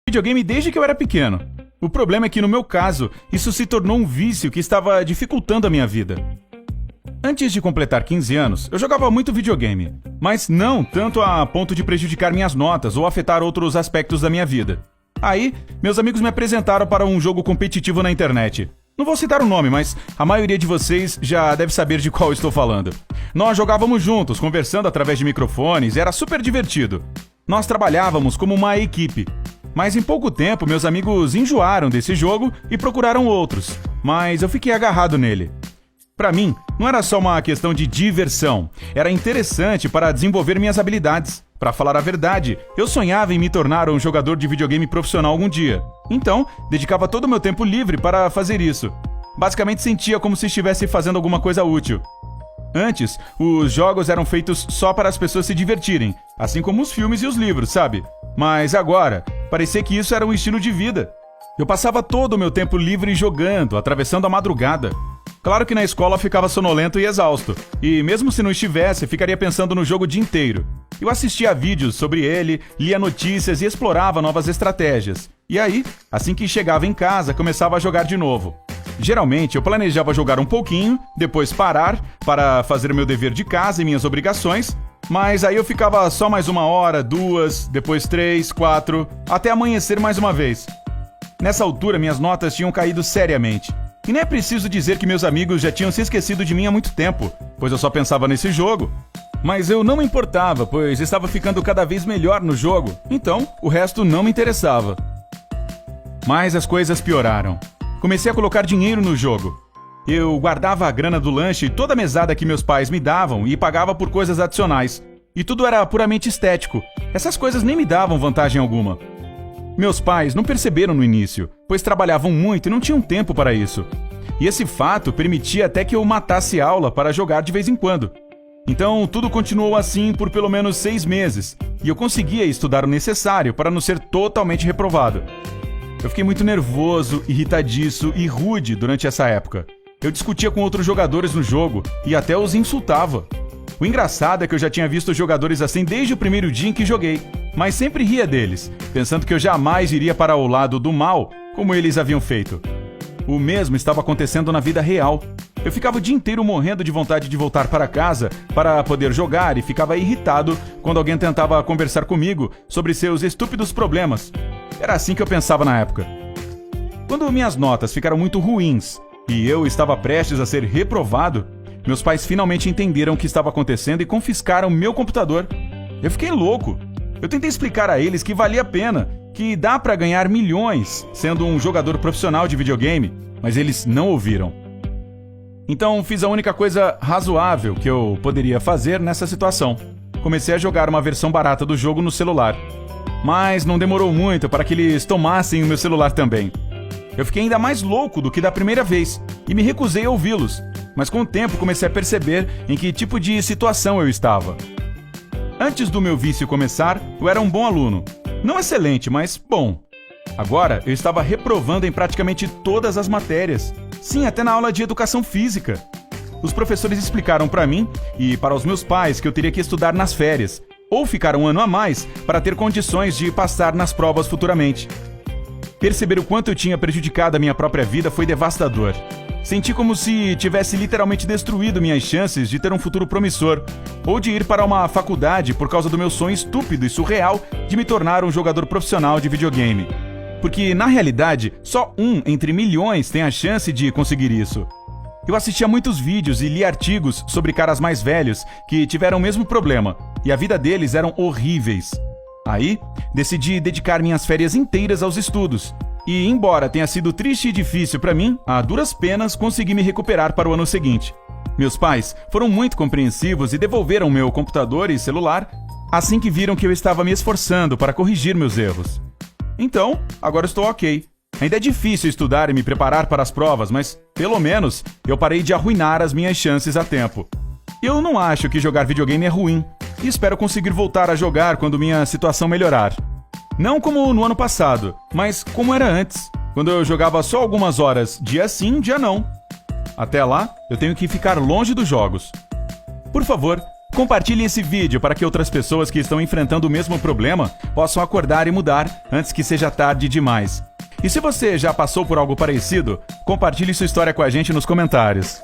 videogame desde que eu era pequeno. O problema é que, no meu caso, isso se tornou um vício que estava dificultando a minha vida. Antes de completar 15 anos, eu jogava muito videogame, mas não tanto a ponto de prejudicar minhas notas ou afetar outros aspectos da minha vida. Aí, meus amigos me apresentaram para um jogo competitivo na internet. Não vou citar o nome, mas a maioria de vocês já deve saber de qual estou falando. Nós jogávamos juntos, conversando através de microfones, e era super divertido. Nós trabalhávamos como uma equipe. Mas em pouco tempo, meus amigos enjoaram desse jogo e procuraram outros. Mas eu fiquei agarrado nele. Para mim, não era só uma questão de diversão. Era interessante para desenvolver minhas habilidades. Para falar a verdade, eu sonhava em me tornar um jogador de videogame profissional algum dia. Então, dedicava todo o meu tempo livre para fazer isso. Basicamente sentia como se estivesse fazendo alguma coisa útil. Antes, os jogos eram feitos só para as pessoas se divertirem, assim como os filmes e os livros, sabe? Mas agora, parecia que isso era um estilo de vida. Eu passava todo o meu tempo livre jogando, atravessando a madrugada. Claro que na escola ficava sonolento e exausto, e mesmo se não estivesse, ficaria pensando no jogo o dia inteiro. Eu assistia a vídeos sobre ele, lia notícias e explorava novas estratégias. E aí, assim que chegava em casa, começava a jogar de novo. Geralmente, eu planejava jogar um pouquinho, depois parar para fazer meu dever de casa e minhas obrigações, mas aí eu ficava só mais 1 hora, 2, depois 3, 4, até amanhecer mais uma vez. Nessa altura, minhas notas tinham caído seriamente. E nem é preciso dizer que meus amigos já tinham se esquecido de mim há muito tempo, pois eu só pensava nesse jogo. Mas eu não me importava, pois estava ficando cada vez melhor no jogo, então o resto não me interessava. Mas as coisas pioraram. Comecei a colocar dinheiro no jogo. Eu guardava a grana do lanche e toda a mesada que meus pais me davam e pagava por coisas adicionais. E tudo era puramente estético. Essas coisas nem me davam vantagem alguma. Meus pais não perceberam no início, pois trabalhavam muito e não tinham tempo para isso. E esse fato permitia até que eu matasse aula para jogar de vez em quando. Então, tudo continuou assim por pelo menos 6 meses, e eu conseguia estudar o necessário para não ser totalmente reprovado. Eu fiquei muito nervoso, irritadiço e rude durante essa época. Eu discutia com outros jogadores no jogo e até os insultava. O engraçado é que eu já tinha visto jogadores assim desde o primeiro dia em que joguei, mas sempre ria deles, pensando que eu jamais iria para o lado do mal, como eles haviam feito. O mesmo estava acontecendo na vida real. Eu ficava o dia inteiro morrendo de vontade de voltar para casa para poder jogar e ficava irritado quando alguém tentava conversar comigo sobre seus estúpidos problemas. Era assim que eu pensava na época. Quando minhas notas ficaram muito ruins e eu estava prestes a ser reprovado, meus pais finalmente entenderam o que estava acontecendo e confiscaram meu computador. Eu fiquei louco. Eu tentei explicar a eles que valia a pena, que dá para ganhar milhões sendo um jogador profissional de videogame, mas eles não ouviram. Então fiz a única coisa razoável que eu poderia fazer nessa situação. Comecei a jogar uma versão barata do jogo no celular. Mas não demorou muito para que eles tomassem o meu celular também. Eu fiquei ainda mais louco do que da primeira vez e me recusei a ouvi-los, mas com o tempo comecei a perceber em que tipo de situação eu estava. Antes do meu vício começar, eu era um bom aluno. Não excelente, mas bom. Agora, eu estava reprovando em praticamente todas as matérias. Sim, até na aula de educação física. Os professores explicaram para mim e para os meus pais que eu teria que estudar nas férias, ou ficar 1 ano a mais para ter condições de passar nas provas futuramente. Perceber o quanto eu tinha prejudicado a minha própria vida foi devastador. Senti como se tivesse literalmente destruído minhas chances de ter um futuro promissor, ou de ir para uma faculdade por causa do meu sonho estúpido e surreal de me tornar um jogador profissional de videogame. Porque, na realidade, só 1 entre milhões tem a chance de conseguir isso. Eu assistia muitos vídeos e li artigos sobre caras mais velhos que tiveram o mesmo problema, e a vida deles eram horríveis. Aí, decidi dedicar minhas férias inteiras aos estudos. E, embora tenha sido triste e difícil para mim, a duras penas consegui me recuperar para o ano seguinte. Meus pais foram muito compreensivos e devolveram meu computador e celular assim que viram que eu estava me esforçando para corrigir meus erros. Então, agora estou ok. Ainda é difícil estudar e me preparar para as provas, mas, pelo menos, eu parei de arruinar as minhas chances a tempo. Eu não acho que jogar videogame é ruim, e espero conseguir voltar a jogar quando minha situação melhorar. Não como no ano passado, mas como era antes, quando eu jogava só algumas horas, dia sim, dia não. Até lá, eu tenho que ficar longe dos jogos. Por favor, Compartilhe esse vídeo para que outras pessoas que estão enfrentando o mesmo problema possam acordar e mudar antes que seja tarde demais. E se você já passou por algo parecido, compartilhe sua história com a gente nos comentários.